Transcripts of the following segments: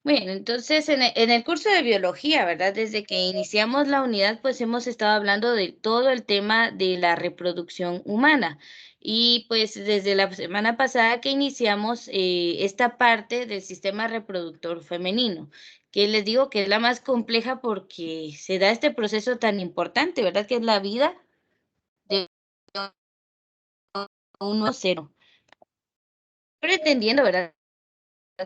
Bueno, entonces en el curso de biología, ¿verdad? Desde que iniciamos la unidad, pues hemos estado hablando de todo el tema de la reproducción humana. Y pues desde la semana pasada que iniciamos esta parte del sistema reproductor femenino, que les digo que es la más compleja porque se da este proceso tan importante, ¿verdad? Que es la vida de uno a cero. Pretendiendo, ¿verdad?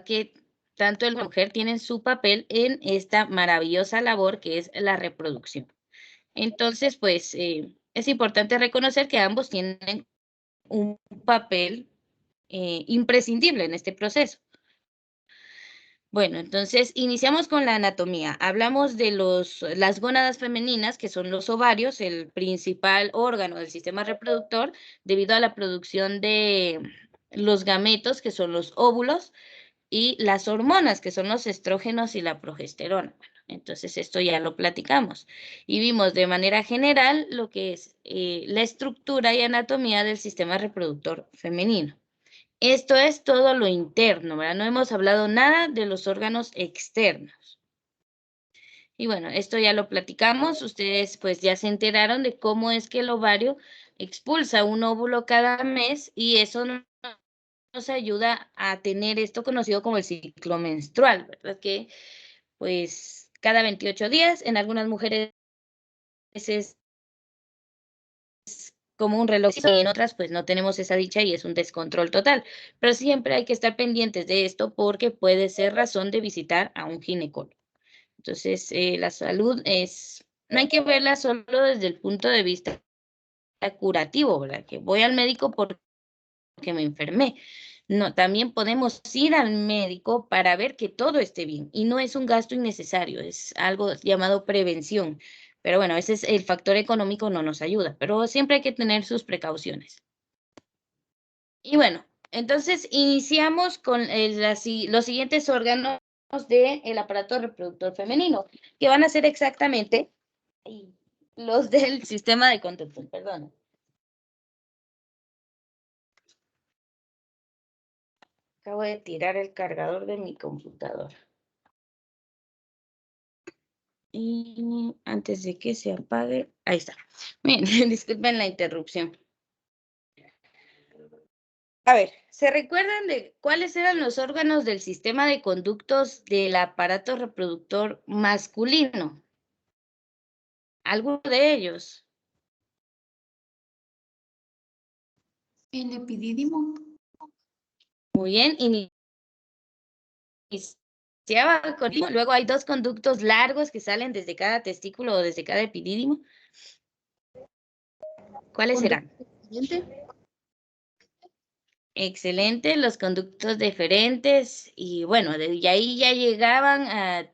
Que tanto el mujer tienen su papel en esta maravillosa labor que es la reproducción. Entonces, pues es importante reconocer que ambos tienen un papel imprescindible en este proceso. Bueno, entonces iniciamos con la anatomía. Hablamos de las gónadas femeninas, que son los ovarios, el principal órgano del sistema reproductor, debido a la producción de los gametos, que son los óvulos, y las hormonas, que son los estrógenos y la progesterona. Bueno, entonces esto ya lo platicamos. Y vimos de manera general lo que es la estructura y anatomía del sistema reproductor femenino. Esto es todo lo interno, ¿verdad? No hemos hablado nada de los órganos externos. Y bueno, esto ya lo platicamos. Ustedes pues ya se enteraron de cómo es que el ovario expulsa un óvulo cada mes y eso nos ayuda a tener esto conocido como el ciclo menstrual, ¿verdad? Que pues cada 28 días, en algunas mujeres es como un reloj y en otras pues no tenemos esa dicha y es un descontrol total. Pero siempre hay que estar pendientes de esto porque puede ser razón de visitar a un ginecólogo. Entonces, la salud no hay que verla solo desde el punto de vista curativo, ¿verdad? Que voy al médico porque me enfermé. No, también podemos ir al médico para ver que todo esté bien y no es un gasto innecesario, es algo llamado prevención. Pero bueno, ese es el factor económico no nos ayuda, pero siempre hay que tener sus precauciones. Y bueno, entonces iniciamos con los siguientes órganos del aparato reproductor femenino, que van a ser exactamente los del sistema de conducción, perdón. Acabo de tirar el cargador de mi computadora. Y antes de que se apague, ahí está. Bien, disculpen la interrupción. A ver, ¿se recuerdan de cuáles eran los órganos del sistema de conductos del aparato reproductor masculino? ¿Alguno de ellos? El epidídimo. Muy bien, iniciaba con, luego hay dos conductos largos que salen desde cada testículo o desde cada epidídimo. ¿Cuáles serán? Excelente, los conductos deferentes y bueno, de ahí ya llegaban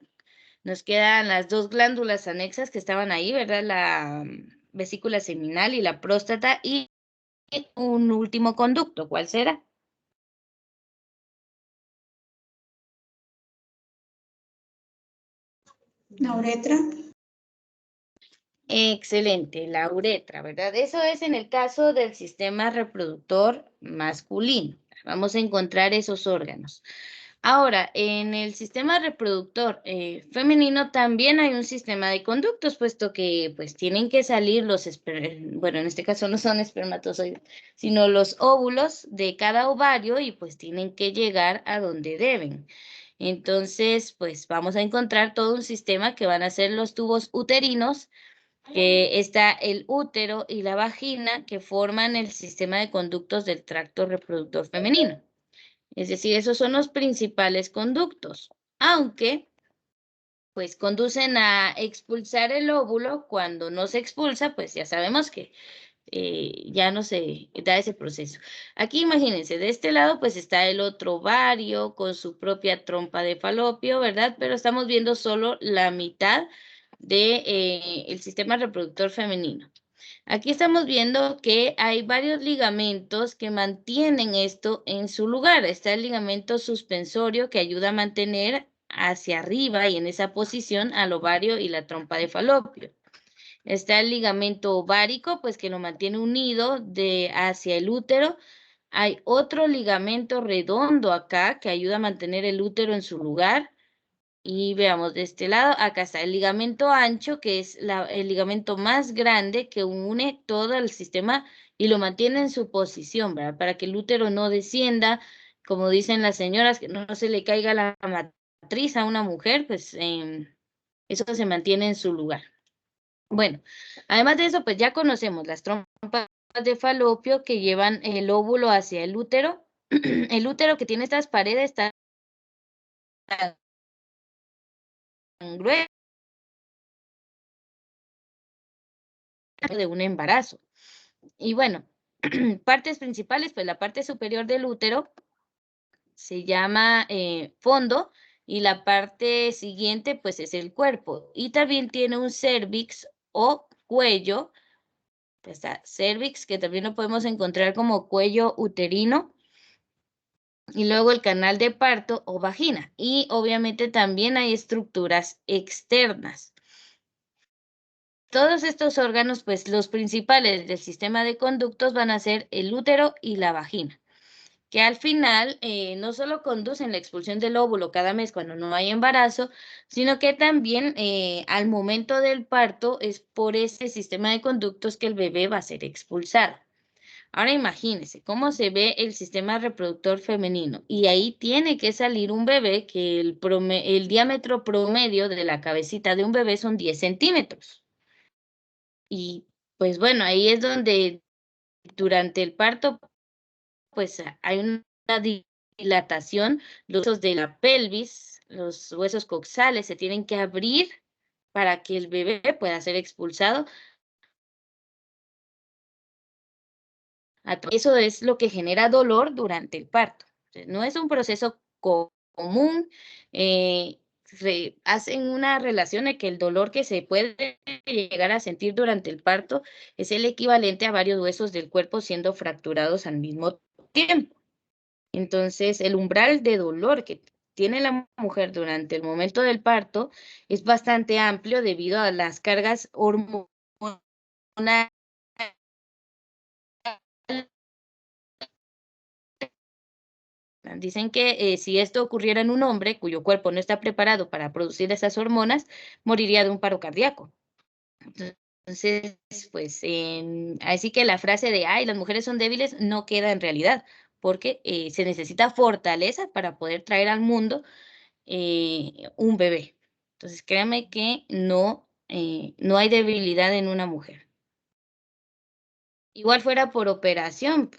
nos quedan las dos glándulas anexas que estaban ahí, ¿verdad? La vesícula seminal y la próstata y un último conducto, ¿cuál será? La uretra. Excelente, la uretra, ¿verdad? Eso es en el caso del sistema reproductor masculino. Vamos a encontrar esos órganos. Ahora, en el sistema reproductor femenino también hay un sistema de conductos, puesto que pues tienen que salir bueno, en este caso no son espermatozoides, sino los óvulos de cada ovario y pues tienen que llegar a donde deben. Entonces, pues vamos a encontrar todo un sistema que van a ser los tubos uterinos, que está el útero y la vagina que forman el sistema de conductos del tracto reproductor femenino. Es decir, esos son los principales conductos, aunque pues conducen a expulsar el óvulo. Cuando no se expulsa, pues ya sabemos que ya no se da ese proceso. Aquí imagínense, de este lado pues está el otro ovario con su propia trompa de falopio, ¿verdad? Pero estamos viendo solo la mitad de el sistema reproductor femenino. Aquí estamos viendo que hay varios ligamentos que mantienen esto en su lugar. Está el ligamento suspensorio que ayuda a mantener hacia arriba y en esa posición al ovario y la trompa de falopio. Está el ligamento ovárico, pues que lo mantiene unido hacia el útero. Hay otro ligamento redondo acá que ayuda a mantener el útero en su lugar. Y veamos de este lado, acá está el ligamento ancho, que es el ligamento más grande que une todo el sistema y lo mantiene en su posición, ¿verdad? Para que el útero no descienda, como dicen las señoras, que no se le caiga la matriz a una mujer, pues eso se mantiene en su lugar. Bueno, además de eso, pues ya conocemos las trompas de falopio que llevan el óvulo hacia el útero. El útero que tiene estas paredes tan gruesas de un embarazo. Y bueno, partes principales, pues la parte superior del útero se llama fondo y la parte siguiente pues es el cuerpo. Y también tiene un cervix o cuello. Está cervix, que también lo podemos encontrar como cuello uterino. Y luego el canal de parto o vagina. Y obviamente también hay estructuras externas. Todos estos órganos, pues los principales del sistema de conductos van a ser el útero y la vagina, que al final no solo conducen la expulsión del óvulo cada mes cuando no hay embarazo, sino que también al momento del parto es por ese sistema de conductos que el bebé va a ser expulsado. Ahora imagínense cómo se ve el sistema reproductor femenino y ahí tiene que salir un bebé que el diámetro promedio de la cabecita de un bebé son 10 centímetros. Y pues bueno, ahí es donde durante el parto pues hay una dilatación, los huesos de la pelvis, los huesos coxales se tienen que abrir para que el bebé pueda ser expulsado. Eso es lo que genera dolor durante el parto. No es un proceso común. Hacen una relación de que el dolor que se puede llegar a sentir durante el parto es el equivalente a varios huesos del cuerpo siendo fracturados al mismo tiempo. Entonces, el umbral de dolor que tiene la mujer durante el momento del parto es bastante amplio debido a las cargas hormonales. Dicen que si esto ocurriera en un hombre cuyo cuerpo no está preparado para producir esas hormonas, moriría de un paro cardíaco. Entonces, pues, así que la frase de, ay, las mujeres son débiles, no queda en realidad, porque se necesita fortaleza para poder traer al mundo un bebé. Entonces, créanme que no hay debilidad en una mujer. Igual fuera por operación,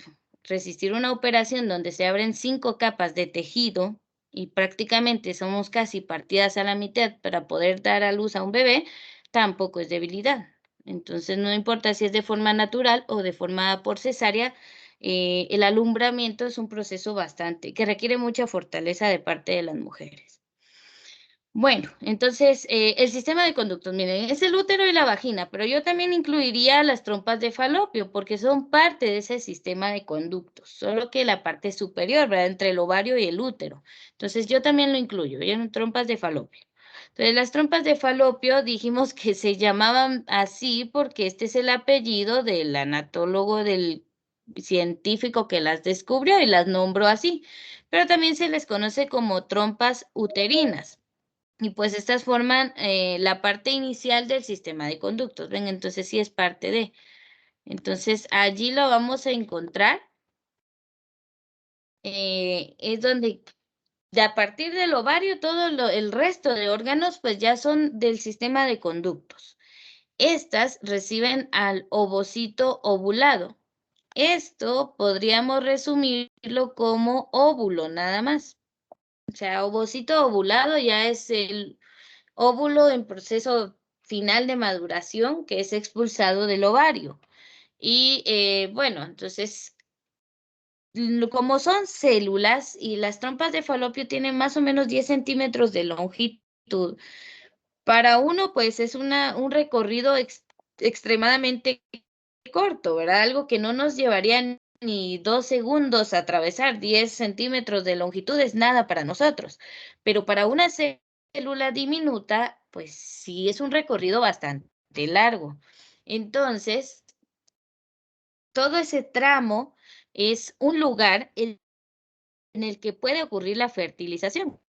resistir una operación donde se abren 5 capas de tejido y prácticamente somos casi partidas a la mitad para poder dar a luz a un bebé, tampoco es debilidad. Entonces, no importa si es de forma natural o de forma por cesárea, el alumbramiento es un proceso que requiere mucha fortaleza de parte de las mujeres. Bueno, entonces, el sistema de conductos, miren, es el útero y la vagina, pero yo también incluiría las trompas de falopio, porque son parte de ese sistema de conductos, solo que la parte superior, ¿verdad? Entre el ovario y el útero. Entonces, yo también lo incluyo, en trompas de falopio. Entonces, las trompas de falopio dijimos que se llamaban así porque este es el apellido del anatólogo, del científico que las descubrió y las nombró así, pero también se les conoce como trompas uterinas. Y pues estas forman la parte inicial del sistema de conductos, ¿ven? Entonces sí es parte de. Entonces allí lo vamos a encontrar. Es donde a partir del ovario todo el resto de órganos pues ya son del sistema de conductos. Estas reciben al ovocito ovulado. Esto podríamos resumirlo como óvulo nada más. O sea, ovocito ovulado ya es el óvulo en proceso final de maduración que es expulsado del ovario. Y bueno, entonces, como son células y las trompas de falopio tienen más o menos 10 centímetros de longitud, para uno pues es un recorrido extremadamente corto, ¿verdad? Algo que no nos llevaría ni 2 segundos a atravesar 10 centímetros de longitud es nada para nosotros, pero para una célula diminuta, pues sí es un recorrido bastante largo. Entonces, todo ese tramo es un lugar en el que puede ocurrir la fertilización.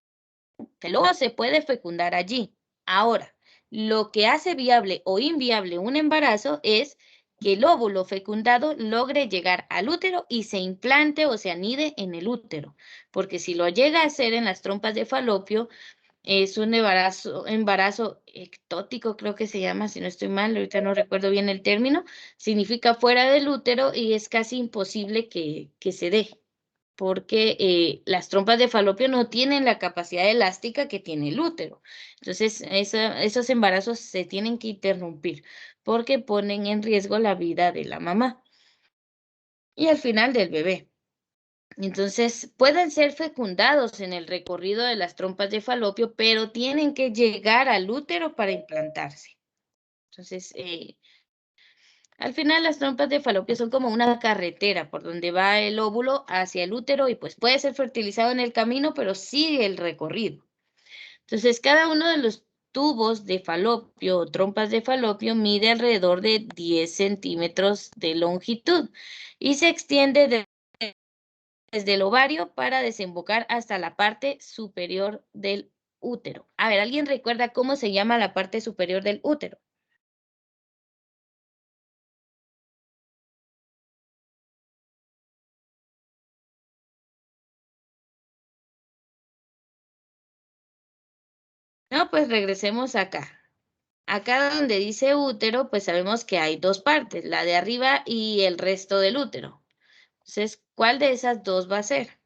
que luego se puede fecundar allí. Ahora, lo que hace viable o inviable un embarazo es que el óvulo fecundado logre llegar al útero y se implante o se anide en el útero, porque si lo llega a hacer en las trompas de falopio, es un embarazo ectótico, creo que se llama, si no estoy mal, ahorita no recuerdo bien el término, significa fuera del útero y es casi imposible que se dé, porque las trompas de falopio no tienen la capacidad elástica que tiene el útero. Entonces, esos embarazos se tienen que interrumpir porque ponen en riesgo la vida de la mamá y al final del bebé. Entonces, pueden ser fecundados en el recorrido de las trompas de falopio, pero tienen que llegar al útero para implantarse. Entonces, al final las trompas de falopio son como una carretera por donde va el óvulo hacia el útero y pues puede ser fertilizado en el camino, pero sigue el recorrido. Entonces, cada uno de los tubos de falopio o trompas de falopio mide alrededor de 10 centímetros de longitud y se extiende desde el ovario para desembocar hasta la parte superior del útero. A ver, ¿alguien recuerda cómo se llama la parte superior del útero? No, pues regresemos acá. Acá donde dice útero, pues sabemos que hay dos partes, la de arriba y el resto del útero. Entonces, ¿cuál de esas dos va a ser?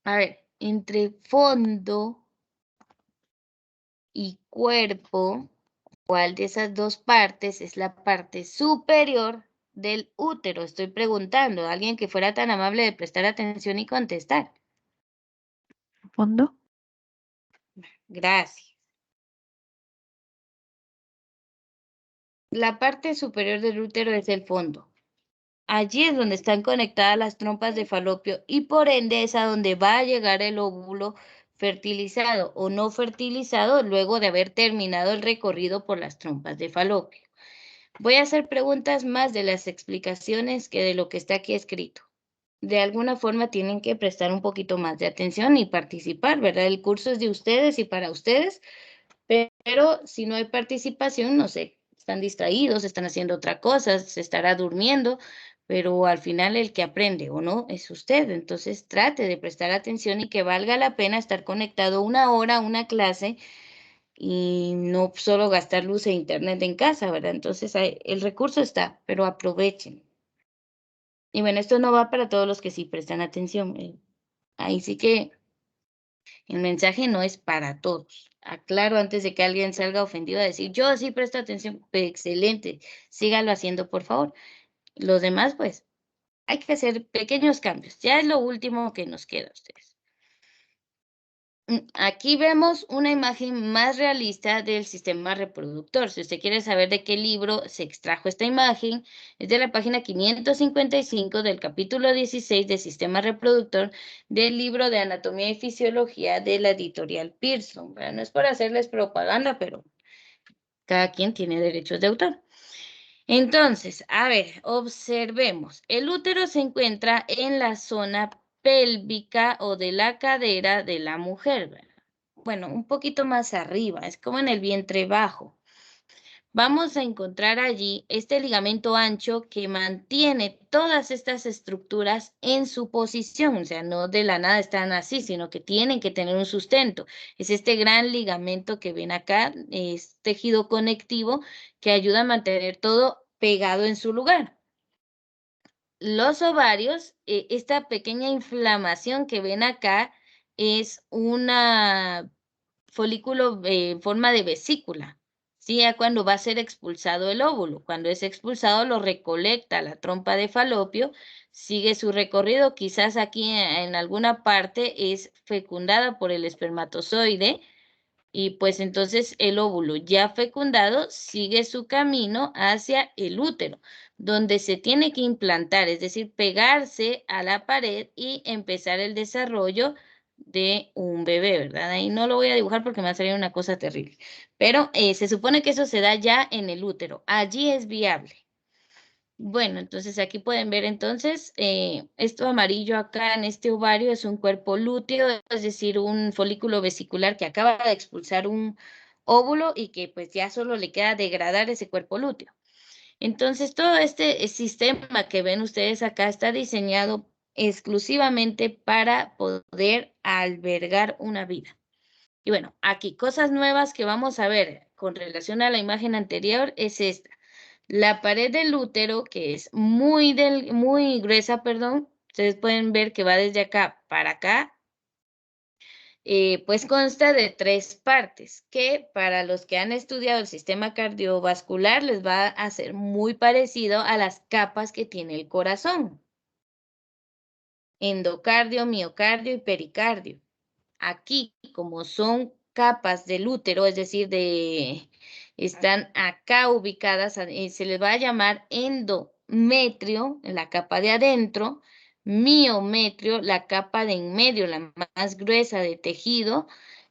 A ver, entre fondo y cuerpo, ¿cuál de esas dos partes es la parte superior del útero? Estoy preguntando. Alguien que fuera tan amable de prestar atención y contestar. Fondo. Gracias. La parte superior del útero es el fondo. Allí es donde están conectadas las trompas de falopio y por ende es a donde va a llegar el óvulo fertilizado o no fertilizado luego de haber terminado el recorrido por las trompas de falopio. Voy a hacer preguntas más de las explicaciones que de lo que está aquí escrito. De alguna forma tienen que prestar un poquito más de atención y participar, ¿verdad? El curso es de ustedes y para ustedes, pero si no hay participación, no sé, están distraídos, están haciendo otra cosa, se estará durmiendo, pero al final el que aprende o no es usted. Entonces trate de prestar atención y que valga la pena estar conectado una hora a una clase y no solo gastar luz e internet en casa, ¿verdad? Entonces el recurso está, pero aprovechen. Y bueno, esto no va para todos los que sí prestan atención. Ahí sí que el mensaje no es para todos. Aclaro antes de que alguien salga ofendido a decir, yo sí presto atención. Excelente, sígalo haciendo, por favor. Los demás, pues, hay que hacer pequeños cambios. Ya es lo último que nos queda a ustedes. Aquí vemos una imagen más realista del sistema reproductor. Si usted quiere saber de qué libro se extrajo esta imagen, es de la página 555 del capítulo 16 de sistema reproductor del libro de Anatomía y Fisiología de la editorial Pearson. Bueno, no es por hacerles propaganda, pero cada quien tiene derechos de autor. Entonces, a ver, observemos. El útero se encuentra en la zona pélvica o de la cadera de la mujer, ¿verdad? Bueno, un poquito más arriba, es como en el vientre bajo. Vamos a encontrar allí este ligamento ancho que mantiene todas estas estructuras en su posición, o sea, no de la nada están así, sino que tienen que tener un sustento. Es este gran ligamento que ven acá, es tejido conectivo que ayuda a mantener todo pegado en su lugar. Los ovarios, esta pequeña inflamación que ven acá es una folículo en forma de vesícula. ¿Sí? Ya cuando va a ser expulsado el óvulo. Cuando es expulsado, lo recolecta la trompa de falopio, sigue su recorrido. Quizás aquí en alguna parte es fecundada por el espermatozoide Y pues entonces el óvulo ya fecundado sigue su camino hacia el útero, donde se tiene que implantar, es decir, pegarse a la pared y empezar el desarrollo de un bebé, ¿verdad? Ahí no lo voy a dibujar porque me va a salir una cosa terrible, pero se supone que eso se da ya en el útero. Allí es viable. Bueno, entonces aquí pueden ver entonces, esto amarillo acá en este ovario es un cuerpo lúteo, es decir, un folículo vesicular que acaba de expulsar un óvulo y que pues ya solo le queda degradar ese cuerpo lúteo. Entonces, todo este sistema que ven ustedes acá está diseñado exclusivamente para poder albergar una vida. Y bueno, aquí cosas nuevas que vamos a ver con relación a la imagen anterior es esta. La pared del útero, que es muy gruesa, perdón, ustedes pueden ver que va desde acá para acá, pues consta de 3 partes, que para los que han estudiado el sistema cardiovascular les va a ser muy parecido a las capas que tiene el corazón. Endocardio, miocardio y pericardio. Aquí, como son capas del útero, es decir, están acá ubicadas, se les va a llamar endometrio, la capa de adentro, miometrio, la capa de en medio, la más gruesa de tejido,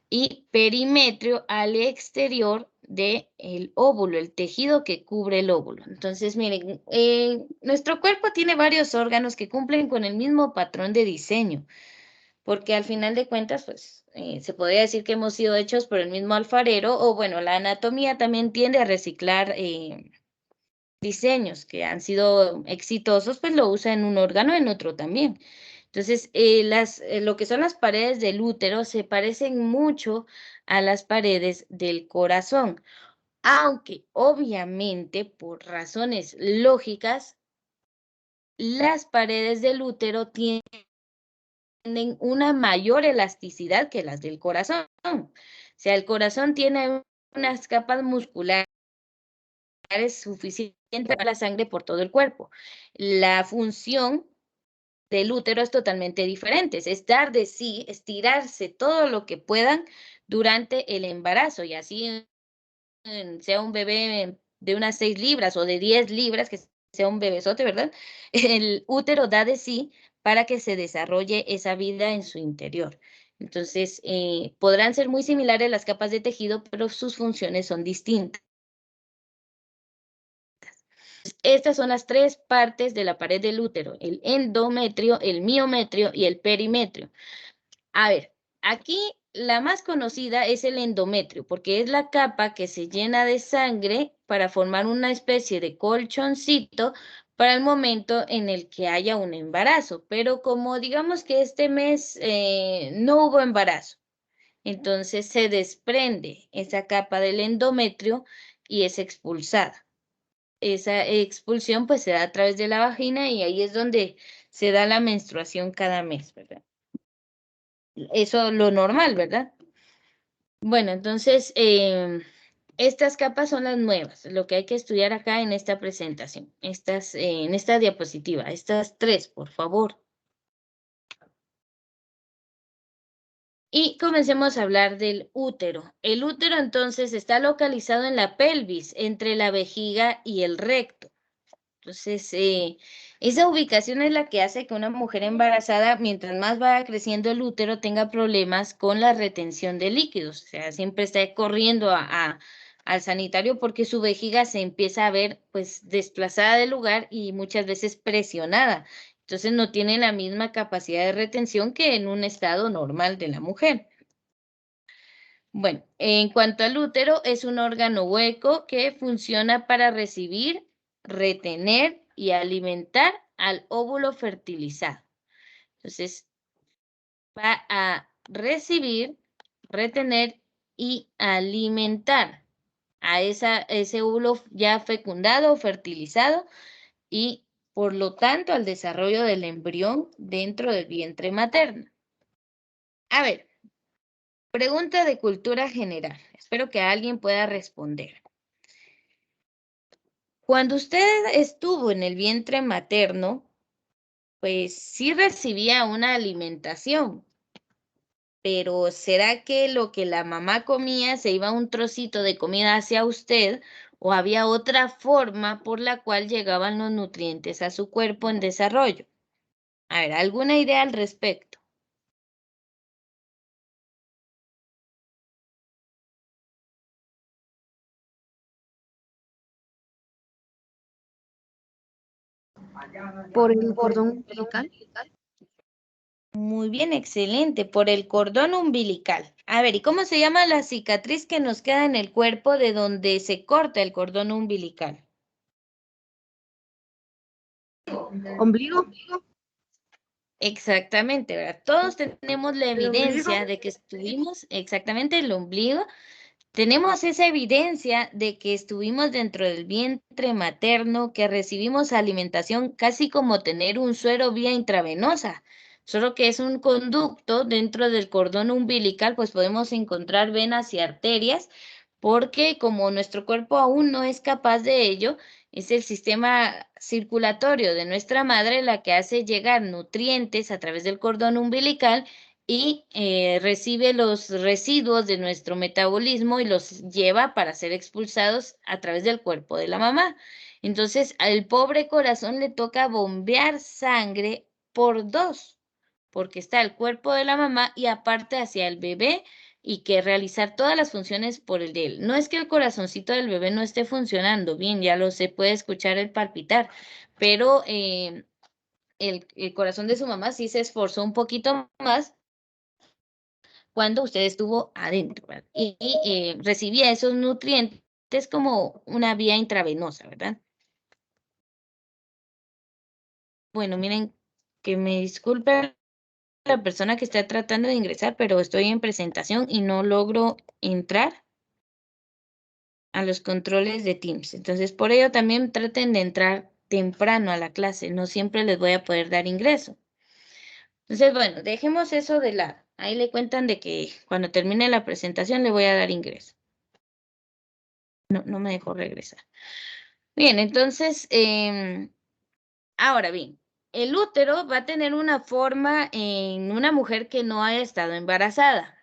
y perimetrio al exterior del óvulo, el tejido que cubre el óvulo. Entonces, miren, nuestro cuerpo tiene varios órganos que cumplen con el mismo patrón de diseño, porque al final de cuentas, pues, se podría decir que hemos sido hechos por el mismo alfarero, o bueno, la anatomía también tiende a reciclar diseños que han sido exitosos, pues lo usa en un órgano, en otro también. Entonces, lo que son las paredes del útero se parecen mucho a las paredes del corazón, aunque obviamente por razones lógicas, las paredes del útero tienen una mayor elasticidad que las del corazón. O sea, el corazón tiene unas capas musculares suficientes para la sangre por todo el cuerpo. La función del útero es totalmente diferente, es dar de sí, estirarse todo lo que puedan durante el embarazo y así sea un bebé de unas 6 libras o de 10 libras, que sea un bebesote, ¿verdad? El útero da de sí para que se desarrolle esa vida en su interior. Entonces, podrán ser muy similares las capas de tejido, pero sus funciones son distintas. Estas son las 3 partes de la pared del útero: el endometrio, el miometrio y el perimetrio. A ver, aquí la más conocida es el endometrio, porque es la capa que se llena de sangre para formar una especie de colchoncito para el momento en el que haya un embarazo. Pero como digamos que este mes no hubo embarazo, entonces se desprende esa capa del endometrio y es expulsada. Esa expulsión pues se da a través de la vagina y ahí es donde se da la menstruación cada mes, ¿verdad? Eso es lo normal, ¿verdad? Bueno, entonces, estas capas son las nuevas, lo que hay que estudiar acá en esta presentación, en esta diapositiva, estas 3, por favor. Y comencemos a hablar del útero. El útero entonces está localizado en la pelvis, entre la vejiga y el recto. Entonces, esa ubicación es la que hace que una mujer embarazada, mientras más vaya creciendo el útero, tenga problemas con la retención de líquidos. O sea, siempre está corriendo al sanitario porque su vejiga se empieza a ver pues desplazada del lugar y muchas veces presionada. Entonces, no tiene la misma capacidad de retención que en un estado normal de la mujer. Bueno, en cuanto al útero, es un órgano hueco que funciona para recibir, retener y alimentar al óvulo fertilizado. Entonces, va a recibir, retener y alimentar a ese óvulo ya fecundado o fertilizado y, por lo tanto, al desarrollo del embrión dentro del vientre materno. A ver, pregunta de cultura general. Espero que alguien pueda responder. Cuando usted estuvo en el vientre materno, pues sí recibía una alimentación, pero ¿será que lo que la mamá comía se iba un trocito de comida hacia usted o había otra forma por la cual llegaban los nutrientes a su cuerpo en desarrollo? A ver, ¿alguna idea al respecto? Por el cordón umbilical. Muy bien, excelente, por el cordón umbilical. A ver, ¿y cómo se llama la cicatriz que nos queda en el cuerpo de donde se corta el cordón umbilical? Ombligo. Exactamente, ¿verdad? Todos tenemos la El ombligo. evidencia de que estuvimos, exactamente el ombligo, tenemos esa evidencia de que estuvimos dentro del vientre materno, que recibimos alimentación casi como tener un suero vía intravenosa, solo que es un conducto dentro del cordón umbilical, pues podemos encontrar venas y arterias, porque como nuestro cuerpo aún no es capaz de ello, es el sistema circulatorio de nuestra madre la que hace llegar nutrientes a través del cordón umbilical y recibe los residuos de nuestro metabolismo y los lleva para ser expulsados a través del cuerpo de la mamá. Entonces, al pobre corazón le toca bombear sangre por dos, porque está el cuerpo de la mamá y aparte hacia el bebé y que realizar todas las funciones por el de él. No es que el corazoncito del bebé no esté funcionando bien, ya lo sé, puede escuchar el palpitar, pero el corazón de su mamá sí se esforzó un poquito más cuando usted estuvo adentro, ¿verdad? Y recibía esos nutrientes como una vía intravenosa, ¿verdad? Bueno, miren, que me disculpe la persona que está tratando de ingresar, pero estoy en presentación y no logro entrar a los controles de Teams. Entonces, por ello también traten de entrar temprano a la clase, no siempre les voy a poder dar ingreso. Entonces, bueno, dejemos eso de lado. Ahí le cuentan de que cuando termine la presentación le voy a dar ingreso. No me dejó regresar. Bien, entonces, ahora bien, el útero va a tener una forma en una mujer que no haya estado embarazada,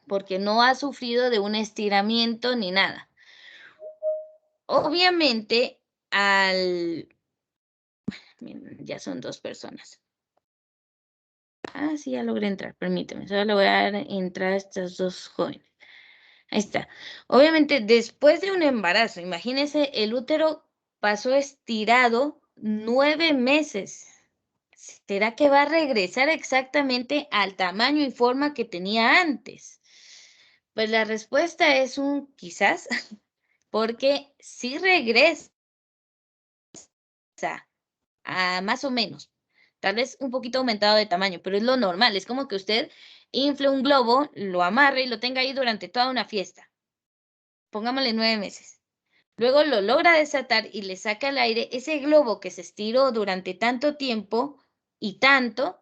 porque no ha sufrido de un estiramiento ni nada. Obviamente, miren, ya son dos personas. Ah, sí, ya logré entrar, permíteme, solo le voy a dar entrada a estas dos jóvenes. Ahí está. Obviamente, después de un embarazo, imagínense, el útero pasó estirado 9 meses. ¿Será que va a regresar exactamente al tamaño y forma que tenía antes? Pues la respuesta es un quizás, porque sí regresa a más o menos, tal vez un poquito aumentado de tamaño, pero es lo normal, es como que usted infle un globo, lo amarre y lo tenga ahí durante toda una fiesta, pongámosle 9 meses. Luego lo logra desatar y le saca al aire ese globo que se estiró durante tanto tiempo y tanto,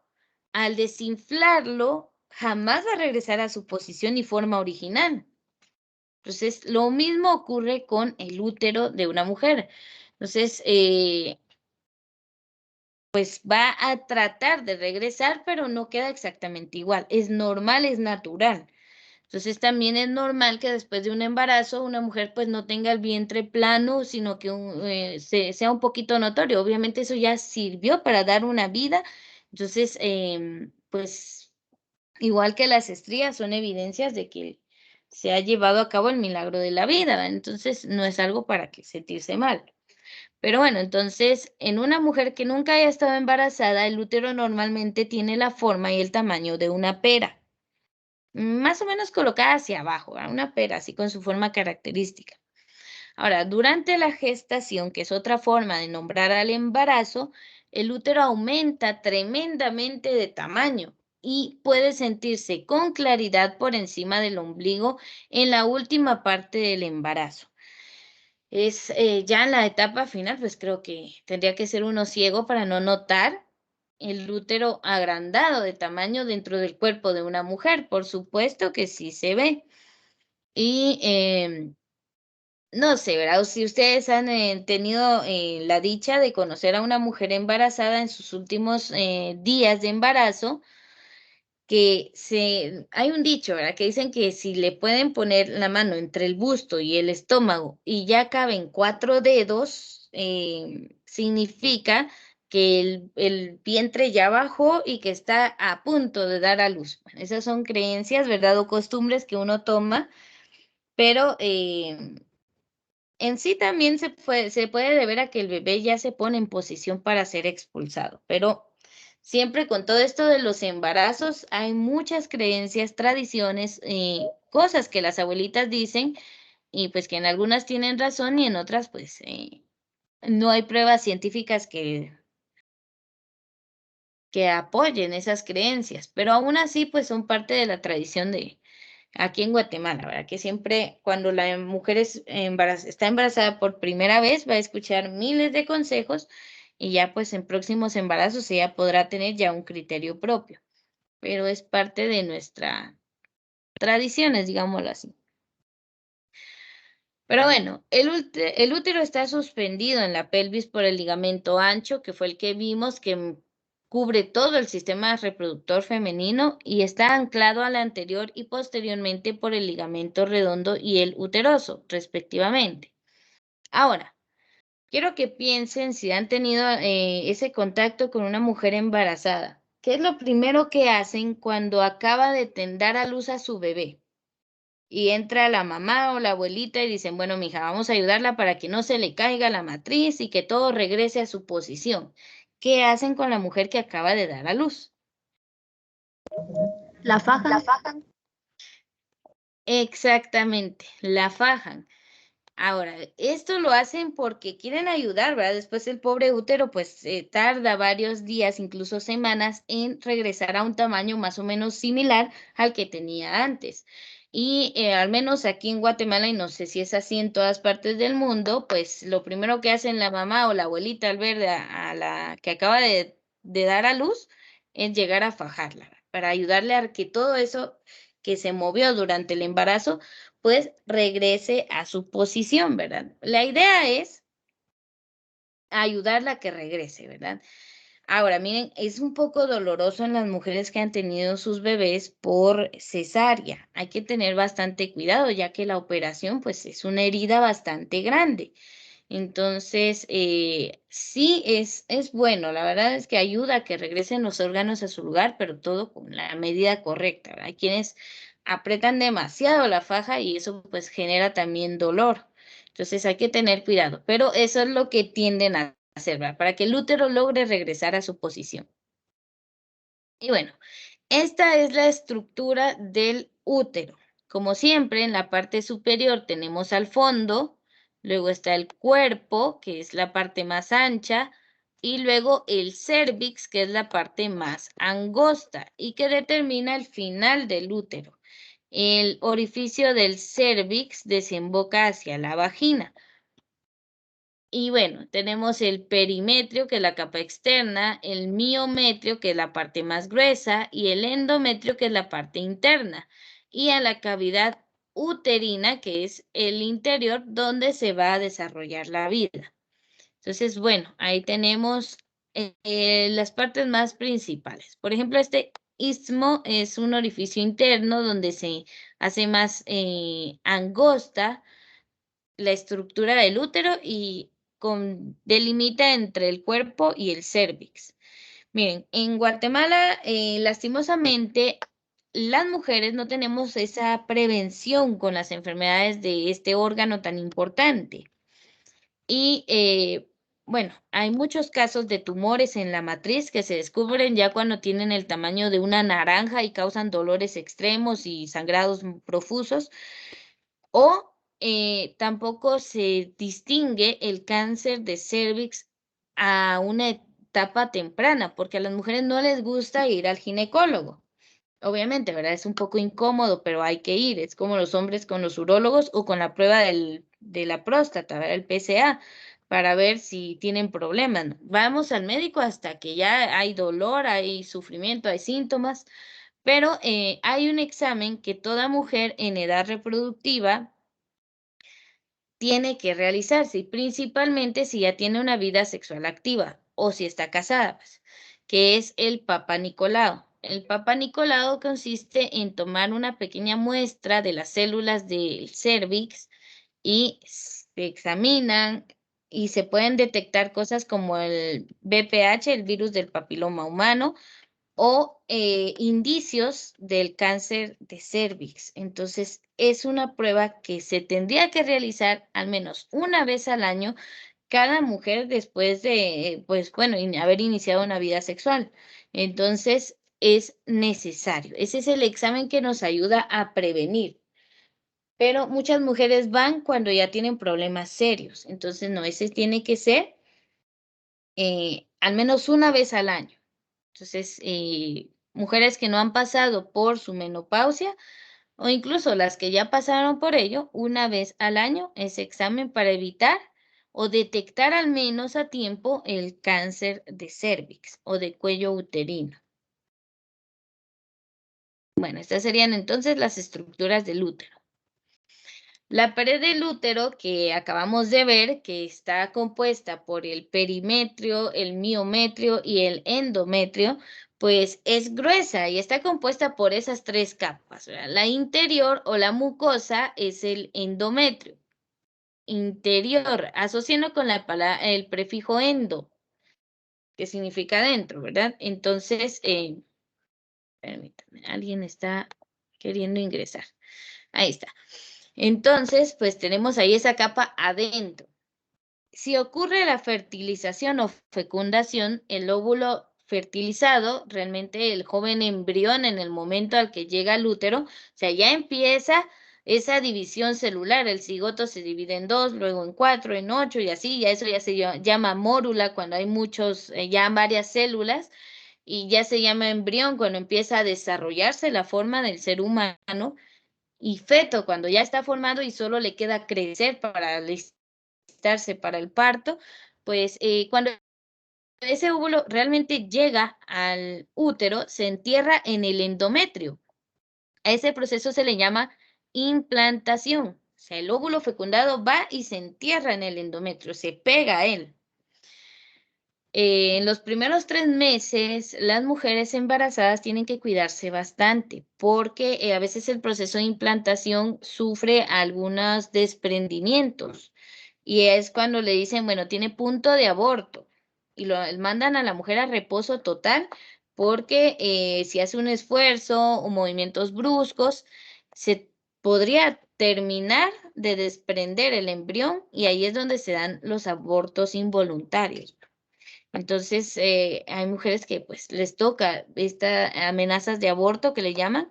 al desinflarlo, jamás va a regresar a su posición y forma original. Entonces, lo mismo ocurre con el útero de una mujer. Entonces, pues va a tratar de regresar, pero no queda exactamente igual. Es normal, es natural. Entonces también es normal que después de un embarazo una mujer pues no tenga el vientre plano, sino que sea un poquito notorio. Obviamente eso ya sirvió para dar una vida. Entonces, pues igual que las estrías son evidencias de que se ha llevado a cabo el milagro de la vida, ¿verdad? Entonces no es algo para que sentirse mal. Pero bueno, entonces en una mujer que nunca haya estado embarazada, el útero normalmente tiene la forma y el tamaño de una pera, más o menos colocada hacia abajo, ¿verdad? Una pera así con su forma característica. Ahora, durante la gestación, que es otra forma de nombrar al embarazo, el útero aumenta tremendamente de tamaño y puede sentirse con claridad por encima del ombligo en la última parte del embarazo. Es ya en la etapa final, pues creo que tendría que ser uno ciego para no notar el útero agrandado de tamaño dentro del cuerpo de una mujer. Por supuesto que sí se ve. Y no sé, ¿verdad? Si ustedes han tenido la dicha de conocer a una mujer embarazada en sus últimos días de embarazo, que hay un dicho, ¿verdad? Que dicen que si le pueden poner la mano entre el busto y el estómago y ya caben 4 dedos, significa que el vientre ya bajó y que está a punto de dar a luz. Bueno, esas son creencias, ¿verdad? O costumbres que uno toma, pero en sí también se puede deber a que el bebé ya se pone en posición para ser expulsado, pero siempre con todo esto de los embarazos hay muchas creencias, tradiciones, cosas que las abuelitas dicen y pues que en algunas tienen razón y en otras pues no hay pruebas científicas que apoyen esas creencias, pero aún así pues son parte de la tradición de aquí en Guatemala, ¿verdad? Que siempre cuando la mujer está embarazada por primera vez va a escuchar miles de consejos y ya pues en próximos embarazos ella podrá tener ya un criterio propio, pero es parte de nuestra tradiciones, digámoslo así. Pero bueno, el útero está suspendido en la pelvis por el ligamento ancho, que fue el que vimos que cubre todo el sistema reproductor femenino y está anclado al anterior y posteriormente por el ligamento redondo y el uteroso, respectivamente. Ahora, quiero que piensen si han tenido ese contacto con una mujer embarazada. ¿Qué es lo primero que hacen cuando acaba de dar a luz a su bebé? Y entra la mamá o la abuelita y dicen, bueno, mija, vamos a ayudarla para que no se le caiga la matriz y que todo regrese a su posición. ¿Qué hacen con la mujer que acaba de dar a luz? La faja. Exactamente, la fajan. Ahora, esto lo hacen porque quieren ayudar, ¿verdad? Después el pobre útero pues tarda varios días, incluso semanas, en regresar a un tamaño más o menos similar al que tenía antes. Y al menos aquí en Guatemala, y no sé si es así en todas partes del mundo, pues lo primero que hacen la mamá o la abuelita al ver a la que acaba de dar a luz es llegar a fajarla, para ayudarle a que todo eso que se movió durante el embarazo pues regrese a su posición, ¿verdad? La idea es ayudarla a que regrese, ¿verdad? Ahora, miren, es un poco doloroso en las mujeres que han tenido sus bebés por cesárea. Hay que tener bastante cuidado, ya que la operación, pues, es una herida bastante grande. Entonces, sí es bueno, la verdad es que ayuda a que regresen los órganos a su lugar, pero todo con la medida correcta, ¿verdad? Hay quienes apretan demasiado la faja y eso pues genera también dolor. Entonces hay que tener cuidado, pero eso es lo que tienden a hacer, ¿verdad? Para que el útero logre regresar a su posición. Y bueno, esta es la estructura del útero. Como siempre, en la parte superior tenemos al fondo, luego está el cuerpo, que es la parte más ancha, y luego el cérvix, que es la parte más angosta y que determina el final del útero. El orificio del cérvix desemboca hacia la vagina. Y bueno, tenemos el perimetrio, que es la capa externa, el miometrio, que es la parte más gruesa, y el endometrio, que es la parte interna, y a la cavidad uterina, que es el interior, donde se va a desarrollar la vida. Entonces, bueno, ahí tenemos las partes más principales. Por ejemplo, este istmo es un orificio interno donde se hace más angosta la estructura del útero y delimita entre el cuerpo y el cérvix. Miren, en Guatemala, lastimosamente, las mujeres no tenemos esa prevención con las enfermedades de este órgano tan importante. Y bueno, hay muchos casos de tumores en la matriz que se descubren ya cuando tienen el tamaño de una naranja y causan dolores extremos y sangrados profusos. O tampoco se distingue el cáncer de cérvix a una etapa temprana, porque a las mujeres no les gusta ir al ginecólogo. Obviamente, ¿verdad? Es un poco incómodo, pero hay que ir. Es como los hombres con los urólogos o con la prueba de la próstata, ¿verdad? El PSA, para ver si tienen problemas. Vamos al médico hasta que ya hay dolor, hay sufrimiento, hay síntomas, pero hay un examen que toda mujer en edad reproductiva tiene que realizarse, y principalmente si ya tiene una vida sexual activa o si está casada, pues, que es el Papa Nicolau. El Papa Nicolau consiste en tomar una pequeña muestra de las células del cérvix y se examinan y se pueden detectar cosas como el VPH, el virus del papiloma humano, o indicios del cáncer de cérvix. Entonces, es una prueba que se tendría que realizar al menos una vez al año cada mujer después de, pues bueno, haber iniciado una vida sexual. Entonces, es necesario. Ese es el examen que nos ayuda a prevenir. Pero muchas mujeres van cuando ya tienen problemas serios. Entonces, no, ese tiene que ser al menos una vez al año. Entonces, mujeres que no han pasado por su menopausia o incluso las que ya pasaron por ello, una vez al año ese examen para evitar o detectar al menos a tiempo el cáncer de cérvix o de cuello uterino. Bueno, estas serían entonces las estructuras del útero. La pared del útero que acabamos de ver, que está compuesta por el perimetrio, el miometrio y el endometrio, pues es gruesa y está compuesta por esas tres capas, ¿verdad? La interior o la mucosa es el endometrio. Interior, asociando con el prefijo endo, que significa dentro, ¿verdad? Entonces, permítanme, alguien está queriendo ingresar. Ahí está. Entonces, pues tenemos ahí esa capa adentro. Si ocurre la fertilización o fecundación, el óvulo fertilizado, realmente el joven embrión en el momento al que llega al útero, o sea, ya empieza esa división celular, el cigoto se divide en 2, luego en 4, en 8 y así, ya eso ya se llama mórula cuando hay muchos, ya varias células, y ya se llama embrión cuando empieza a desarrollarse la forma del ser humano, y feto cuando ya está formado y solo le queda crecer para alistarse para el parto, pues cuando ese óvulo realmente llega al útero, se entierra en el endometrio. A ese proceso se le llama implantación. O sea, el óvulo fecundado va y se entierra en el endometrio, se pega a él. En los primeros 3 meses, las mujeres embarazadas tienen que cuidarse bastante porque a veces el proceso de implantación sufre algunos desprendimientos y es cuando le dicen, bueno, tiene punto de aborto y lo mandan a la mujer a reposo total porque si hace un esfuerzo o movimientos bruscos, se podría terminar de desprender el embrión y ahí es donde se dan los abortos involuntarios. Entonces, hay mujeres que pues les toca estas amenazas de aborto que le llaman,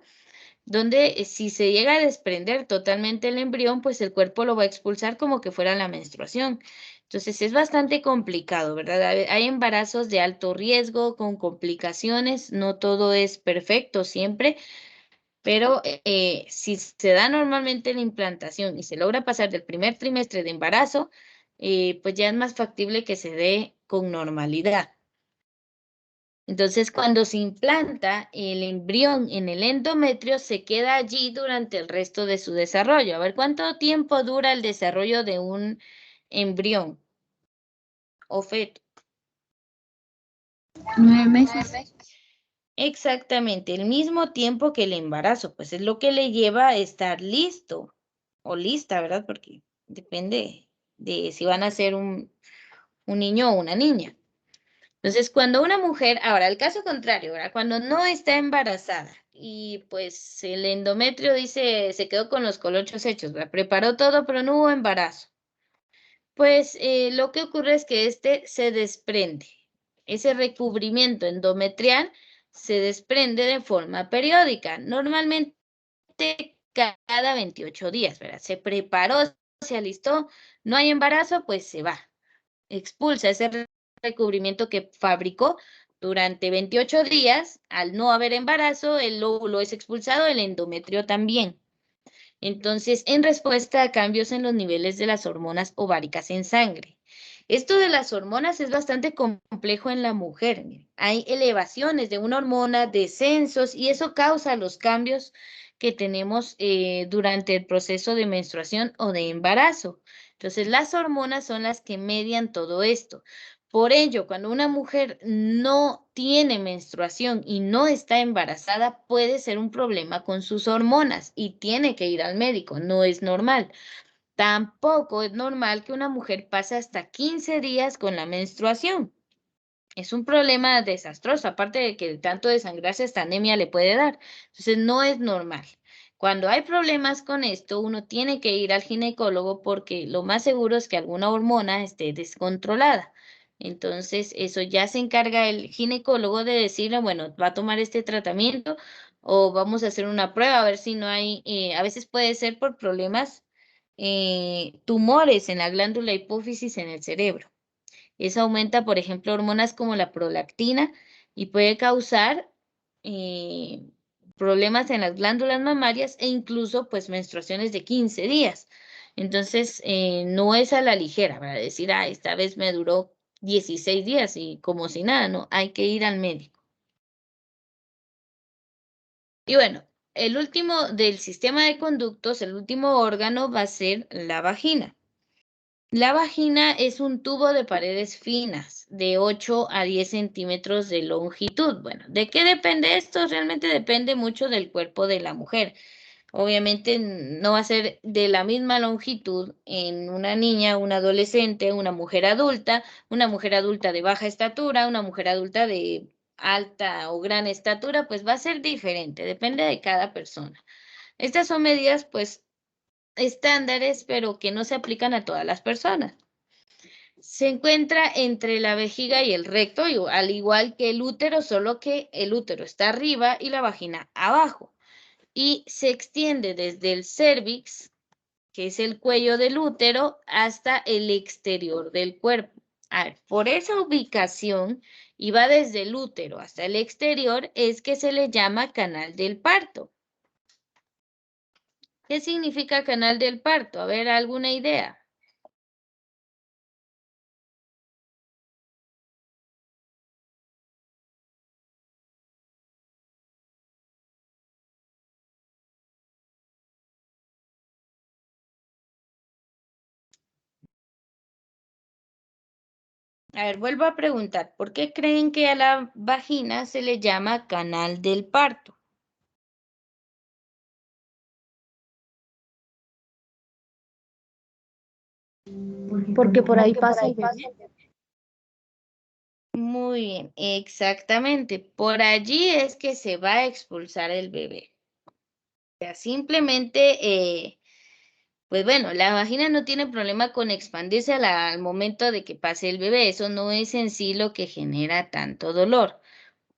donde si se llega a desprender totalmente el embrión, pues el cuerpo lo va a expulsar como que fuera la menstruación. Entonces, es bastante complicado, ¿verdad? Hay embarazos de alto riesgo con complicaciones, no todo es perfecto siempre, pero si se da normalmente la implantación y se logra pasar del primer trimestre de embarazo, pues ya es más factible que se dé con normalidad. Entonces, cuando se implanta el embrión en el endometrio, se queda allí durante el resto de su desarrollo. A ver, ¿cuánto tiempo dura el desarrollo de un embrión o feto? 9 meses. Exactamente, el mismo tiempo que el embarazo, pues es lo que le lleva a estar listo o lista, ¿verdad? Porque depende de si van a ser un niño o una niña. Entonces, cuando una mujer, ahora el caso contrario, ¿verdad? Cuando no está embarazada y pues el endometrio dice, se quedó con los colochos hechos, ¿verdad? Preparó todo, pero no hubo embarazo. Pues lo que ocurre es que este se desprende. Ese recubrimiento endometrial se desprende de forma periódica, normalmente cada 28 días, ¿verdad? Se preparó, se alistó, no hay embarazo, pues se va, expulsa ese recubrimiento que fabricó durante 28 días. Al no haber embarazo, el óvulo es expulsado, el endometrio también. Entonces, en respuesta a cambios en los niveles de las hormonas ováricas en sangre. Esto de las hormonas es bastante complejo en la mujer. Hay elevaciones de una hormona, descensos, y eso causa los cambios que tenemos durante el proceso de menstruación o de embarazo. Entonces, las hormonas son las que median todo esto. Por ello, cuando una mujer no tiene menstruación y no está embarazada, puede ser un problema con sus hormonas y tiene que ir al médico, no es normal. Tampoco es normal que una mujer pase hasta 15 días con la menstruación. Es un problema desastroso, aparte de que tanto desangrarse esta anemia le puede dar. Entonces, no es normal. Cuando hay problemas con esto, uno tiene que ir al ginecólogo porque lo más seguro es que alguna hormona esté descontrolada. Entonces, eso ya se encarga el ginecólogo de decirle, bueno, va a tomar este tratamiento o vamos a hacer una prueba a ver si no hay, a veces puede ser por problemas, tumores en la glándula hipófisis en el cerebro. Eso aumenta, por ejemplo, hormonas como la prolactina y puede causar problemas en las glándulas mamarias e incluso pues menstruaciones de 15 días. Entonces, no es a la ligera, para decir, ah, esta vez me duró 16 días y como si nada, no, hay que ir al médico. Y bueno, el último del sistema de conductos, el último órgano va a ser la vagina. La vagina es un tubo de paredes finas, de 8 a 10 centímetros de longitud. Bueno, ¿de qué depende esto? Realmente depende mucho del cuerpo de la mujer. Obviamente no va a ser de la misma longitud en una niña, una adolescente, una mujer adulta de baja estatura, una mujer adulta de alta o gran estatura, pues va a ser diferente, depende de cada persona. Estas son medidas, pues, estándares, pero que no se aplican a todas las personas. Se encuentra entre la vejiga y el recto, al igual que el útero, solo que el útero está arriba y la vagina abajo. Y se extiende desde el cérvix, que es el cuello del útero, hasta el exterior del cuerpo. A ver, por esa ubicación, y va desde el útero hasta el exterior, es que se le llama canal del parto. ¿Qué significa canal del parto? A ver, ¿alguna idea? A ver, vuelvo a preguntar, ¿por qué creen que a la vagina se le llama canal del parto? Porque por ahí pasa el bebé. Muy bien, exactamente. Por allí es que se va a expulsar el bebé. O sea, simplemente, pues bueno, la vagina no tiene problema con expandirse al momento de que pase el bebé. Eso no es en sí lo que genera tanto dolor.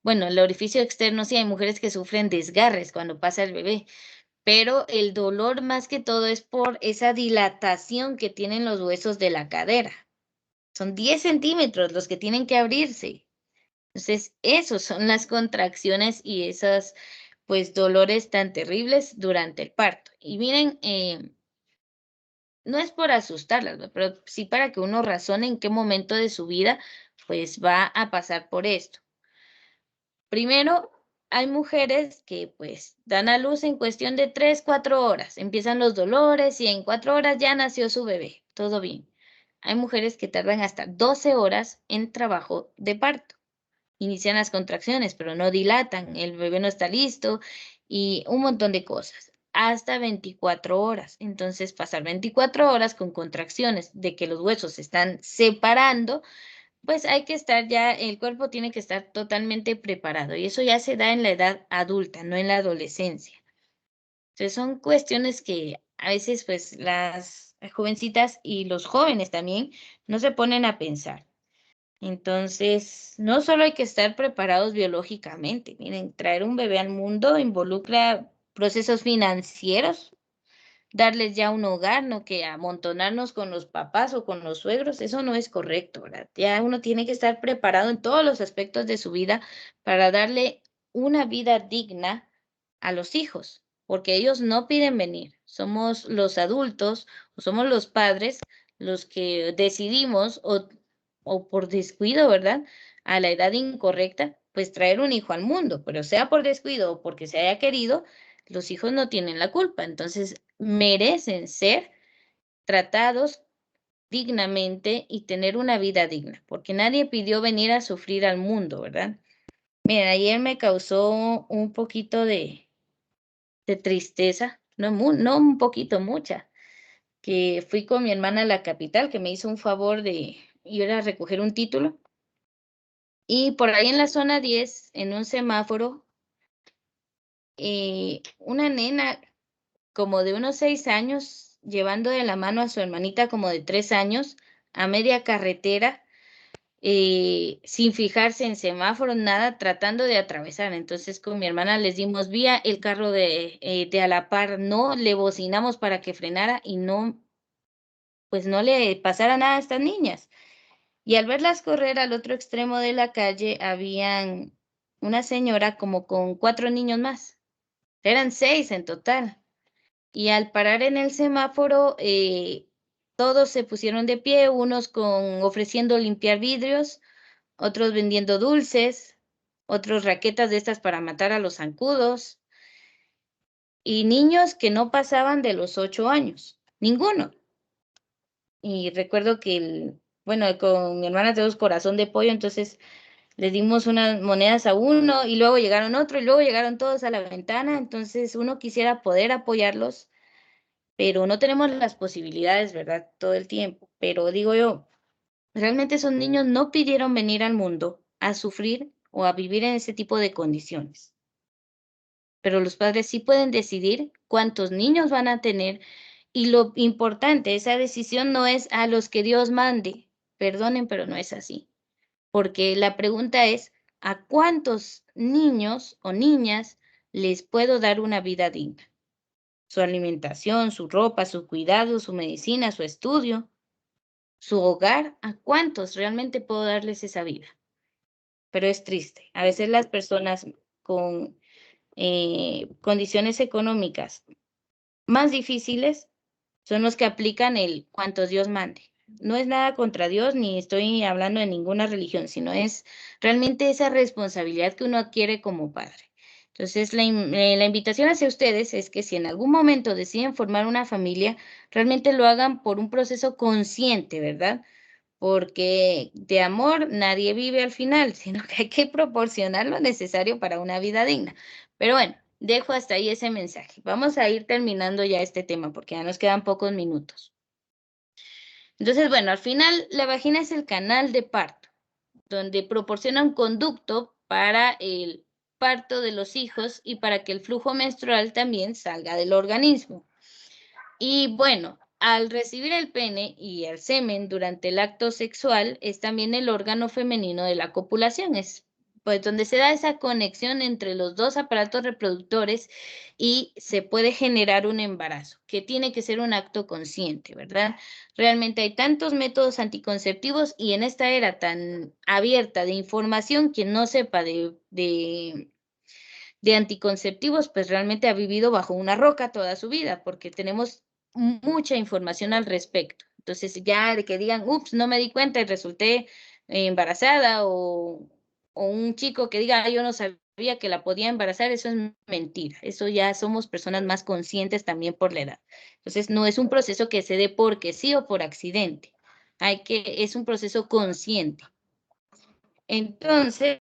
Bueno, el orificio externo sí hay mujeres que sufren desgarres cuando pasa el bebé, pero el dolor más que todo es por esa dilatación que tienen los huesos de la cadera. Son 10 centímetros los que tienen que abrirse. Entonces, esos son las contracciones y esos, pues, dolores tan terribles durante el parto. Y miren, no es por asustarlas, ¿no? Pero sí para que uno razone en qué momento de su vida, pues, va a pasar por esto. Primero, hay mujeres que pues dan a luz en cuestión de 3, 4 horas. Empiezan los dolores y en 4 horas ya nació su bebé. Todo bien. Hay mujeres que tardan hasta 12 horas en trabajo de parto. Inician las contracciones, pero no dilatan. El bebé no está listo y un montón de cosas. Hasta 24 horas. Entonces, pasar 24 horas con contracciones de que los huesos se están separando, pues hay que estar ya, el cuerpo tiene que estar totalmente preparado y eso ya se da en la edad adulta, no en la adolescencia. Entonces son cuestiones que a veces pues las jovencitas y los jóvenes también no se ponen a pensar. Entonces, no solo hay que estar preparados biológicamente, miren, traer un bebé al mundo involucra procesos financieros, darles ya un hogar, no que amontonarnos con los papás o con los suegros, eso no es correcto, ¿verdad? Ya uno tiene que estar preparado en todos los aspectos de su vida para darle una vida digna a los hijos, porque ellos no piden venir, somos los adultos o somos los padres los que decidimos o por descuido, ¿verdad? A la edad incorrecta, pues traer un hijo al mundo, pero sea por descuido o porque se haya querido, los hijos no tienen la culpa, entonces merecen ser tratados dignamente y tener una vida digna, porque nadie pidió venir a sufrir al mundo, ¿verdad? Mira, ayer me causó un poquito de tristeza, no un poquito, mucha, que fui con mi hermana a la capital, que me hizo un favor de ir a recoger un título, y por ahí en la zona 10, en un semáforo, una nena como de unos 6 años, llevando de la mano a su hermanita como de 3 años, a media carretera, sin fijarse en semáforos, nada, tratando de atravesar. Entonces con mi hermana les dimos vía, el carro de a la par no, le bocinamos para que frenara y no, pues no le pasara nada a estas niñas. Y al verlas correr al otro extremo de la calle, habían una señora como con 4 niños más. Eran 6 en total. Y al parar en el semáforo, todos se pusieron de pie, unos ofreciendo limpiar vidrios, otros vendiendo dulces, otros raquetas de estas para matar a los zancudos, y niños que no pasaban de los 8 años, ninguno. Y recuerdo que, bueno, con mi hermana tenemos corazón de pollo, entonces les dimos unas monedas a uno y luego llegaron otro y luego llegaron todos a la ventana, entonces uno quisiera poder apoyarlos, pero no tenemos las posibilidades, ¿verdad? Todo el tiempo. Pero digo yo, realmente esos niños no pidieron venir al mundo a sufrir o a vivir en ese tipo de condiciones. Pero los padres sí pueden decidir cuántos niños van a tener y lo importante, esa decisión no es a los que Dios mande. Perdonen, pero no es así. Porque la pregunta es, ¿a cuántos niños o niñas les puedo dar una vida digna? Su alimentación, su ropa, su cuidado, su medicina, su estudio, su hogar, ¿a cuántos realmente puedo darles esa vida? Pero es triste. A veces las personas con condiciones económicas más difíciles son los que aplican el cuantos Dios mande. No es nada contra Dios, ni estoy hablando de ninguna religión, sino es realmente esa responsabilidad que uno adquiere como padre. Entonces, la invitación hacia ustedes es que si en algún momento deciden formar una familia, realmente lo hagan por un proceso consciente, ¿verdad? Porque de amor nadie vive al final, sino que hay que proporcionar lo necesario para una vida digna. Pero bueno, dejo hasta ahí ese mensaje. Vamos a ir terminando ya este tema porque ya nos quedan pocos minutos. Entonces, bueno, al final la vagina es el canal de parto, donde proporciona un conducto para el parto de los hijos y para que el flujo menstrual también salga del organismo. Y bueno, al recibir el pene y el semen durante el acto sexual es también el órgano femenino de la copulación, es pues donde se da esa conexión entre los dos aparatos reproductores y se puede generar un embarazo, que tiene que ser un acto consciente, ¿verdad? Realmente hay tantos métodos anticonceptivos y en esta era tan abierta de información, quien no sepa de anticonceptivos, pues realmente ha vivido bajo una roca toda su vida, porque tenemos mucha información al respecto. Entonces, ya de que digan, ups, no me di cuenta y resulté embarazada, o un chico que diga, yo no sabía que la podía embarazar, eso es mentira. Eso ya somos personas más conscientes también por la edad. Entonces, no es un proceso que se dé porque sí o por accidente. Es un proceso consciente. Entonces,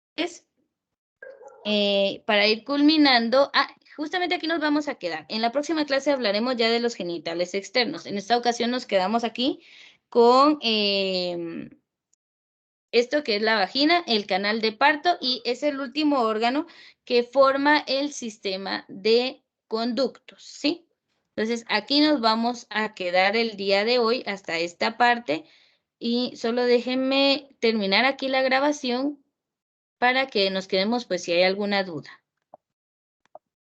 para ir culminando, justamente aquí nos vamos a quedar. En la próxima clase hablaremos ya de los genitales externos. En esta ocasión nos quedamos aquí con esto que es la vagina, el canal de parto y es el último órgano que forma el sistema de conductos, ¿sí? Entonces, aquí nos vamos a quedar el día de hoy hasta esta parte y solo déjenme terminar aquí la grabación para que nos quedemos, pues, si hay alguna duda.